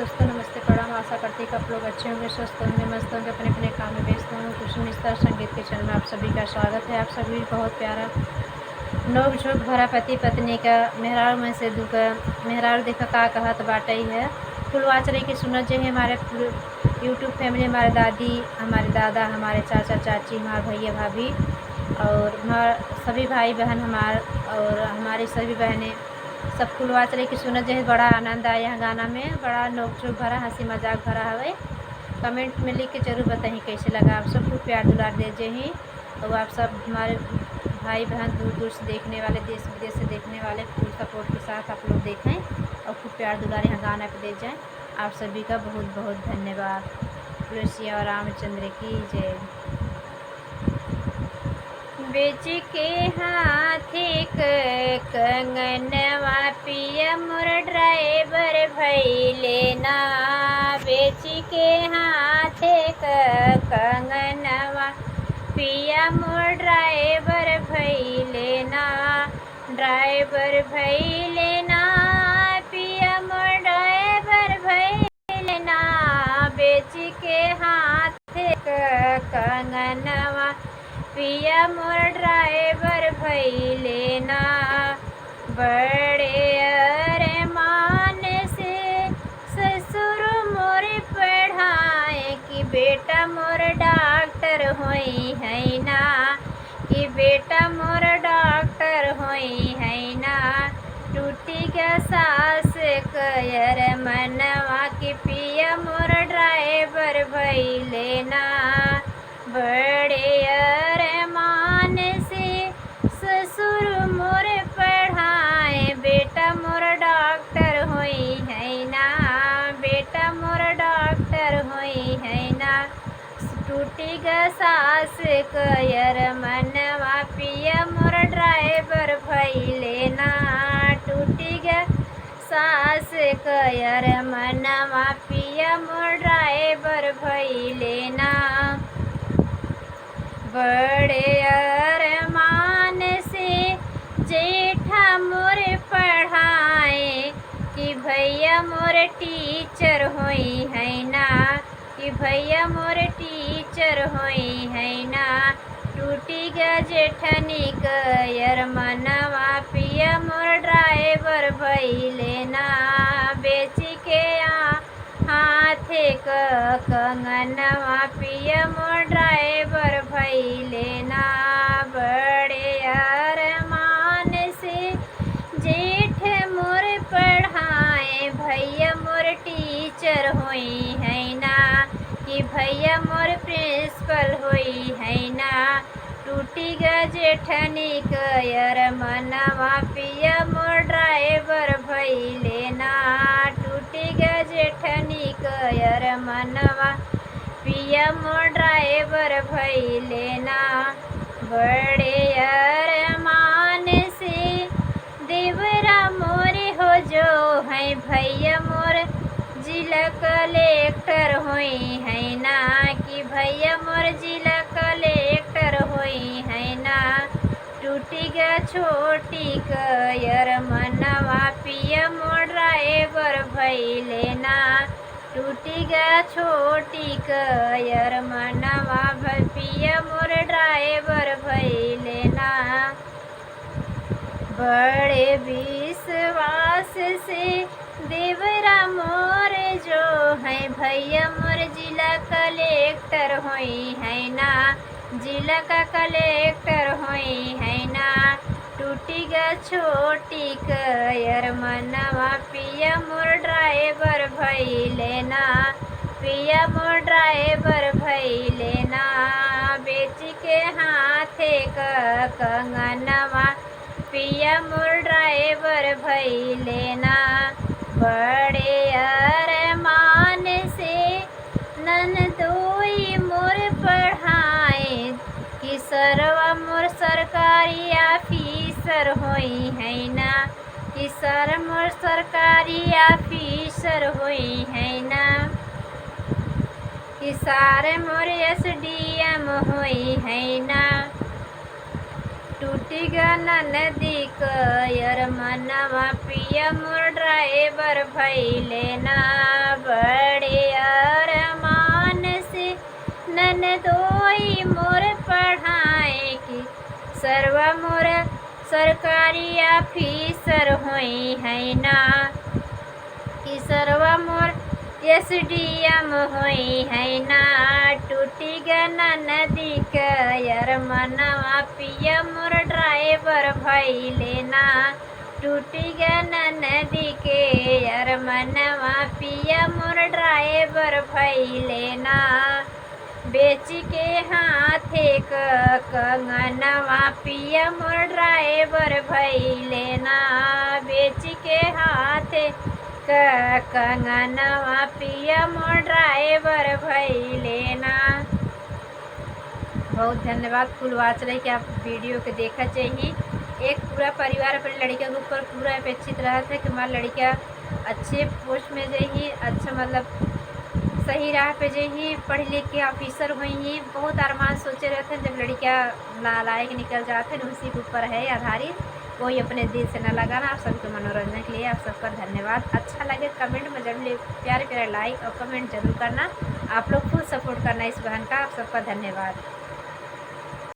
दोस्तों नमस्ते प्रणाम। आशा करती हूँ कि आप लोग अच्छे होंगे, स्वस्थ होंगे, मस्त होंगे, अपने अपने काम में व्यस्त होंगे। कुछ मिस्टर संगीत के चैनल में आप सभी का स्वागत है। आप सभी बहुत प्यारा नोक झोंक भरा पति पत्नी का मेहरारू में से दुख मेहरारू देखा का कहत बाटे ही है। फुलवाचरे की सुनत जो है हमारे यूट्यूब फैमिली, हमारे दादी, हमारे दादा, हमारे चाचा चाची, हमारे भैया भाभी और हमारे सभी भाई बहन और हमारी सभी बहनें सब फुलवाचरे की सुनत जो है बड़ा आनंद आया है। गाना में बड़ा नोक झोंक भरा हंसी मजाक भरा हवे। कमेंट में लिख के जरूर बताइए कैसे लगा। आप सब खूब प्यार दुलार दीजिए ही। और आप सब हमारे भाई बहन दूर दूर से देखने वाले, देश विदेश से देखने वाले फुल सपोर्ट के साथ आप लोग देखें और खूब प्यार दुलार यहाँ गाना पे दे जाएँ। आप सभी का बहुत बहुत धन्यवाद। तुलसी और रामचंद्र की जय। बेच के हाथी कंगनवा पिया मोर ड्राइवर भैले ना। बेच के हाथे कंगनवा पिया मोर ड्राइवर भैले ना। ड्राइवर भैले ना पिया मोर ड्राइवर भैले ना। बेच के हाथे कंगनवा पिया मोर ड्राइवर भैले ना। बड़े अरमान से ससुर मोर पढ़ाए कि बेटा मोर डॉक्टर होई है ना। कि बेटा मोर डॉक्टर होई है ना। टूटी का सास कयर मनवा कि पिया मोर ड्राइवर भैले ना। बड़े अरमान से ससुर मोर पढ़ाए बेटा मोर डॉक्टर होई है ना। बेटा मोर डॉक्टर होई है ना। टूटी ग सास कयर मनवा पिया मोर ड्राइवर भैले ना। टूटी ग सास कयर मनवा पिया मोर ड्राइवर भैले ना। बड़े अरमान से जेठा मोर पढ़ाए कि भैया मोर टीचर होई है ना। कि भैया मोर टीचर होई है ना। टूटी ग जेठनी कयर मनवा पिया मोर ड्राइवर भैले ना। बेच के हाथे कंगनवा पिया मोर ड्राइवर भैले ना। बड़े अरमान से जेठ मोर पढ़ाए भैया मोर टीचर होई है ना। कि भैया मोर प्रिंसिपल होई है ना। टूटी ग जेठनी कयर मनवा पिया मोर ड्राइवर भैले ना। टूटी ग जेठनी कयर मनवा पिया मोर ड्राइवर भैले ना। बड़े अरमान से देवरा मोरे हो जो है भैया मोर जिला कलेक्टर होई है ना। कि भैया मोर जिला कलेक्टर होई है ना। टूटी ग छोटी कयर मनवा पिया मोर ड्राइवर भैले ना। टूटी ग छोटी कयर मनवा पिया मोर ड्राइवर भैले ना। बड़े विश्वास से देवरा मोर जो है भैया मोर जिला कलेक्टर होई है ना। जिला का कलेक्टर होई है ना। टूटी ग छोटी कयर मनवा पिया मोर ड्राइवर भैले ना। पिया मोर ड्राइवर भैले ना। बेच के हाथे कंगनवा पिया मोर ड्राइवर भैले ना। बड़े अरमान से ननदोई मोर पढ़ाए कि सरवा मोर सरकारी ऑफिसर होई है ना। कि सर मोर सरकारी ऑफिसर होई है ना। कि सारे मोर SDM होई है ना। टूटी ग नदी कयर मनवा पिया मोर ड्राइवर भैले ना। सरवा मोर सरकारी ऑफिसर होई है ना, कि सरवा मोर SDM होई है ना। टूटी गना नदी का यार मनवा पिया मोर ड्राइवर भइले ना, टूटी गना नदी के यार मनवा पिया मोर ड्राइवर भइले ना। बेच के हाथे क कंगनवा पिया मोर ड्राइवर भइले ना, बेच के हाथे क कंगनवा पिया मोर ड्राइवर भइले ना। बहुत धन्यवाद। फुल वाच रही कि आप वीडियो के देखा चाहिए। एक पूरा परिवार अपनी लड़कियों के ऊपर पूरा अपेक्षित रहा था कि हमारी लड़कियाँ अच्छे पोस्ट में जाइए, अच्छा मतलब सही राह पे जाइए, पढ़ लिख के ऑफिसर हुई। बहुत अरमान सोचे रहते हैं। जब लड़कियाँ नालायक निकल जाते हैं, उसी के ऊपर है आधारित, कोई अपने दिल से न लगाना। आप सबके मनोरंजन के लिए आप सबका धन्यवाद। अच्छा लगे कमेंट में जरूर प्यारे प्यारे लाइक और कमेंट जरूर करना। आप लोग फुल सपोर्ट करना इस बहन का। आप सबका धन्यवाद।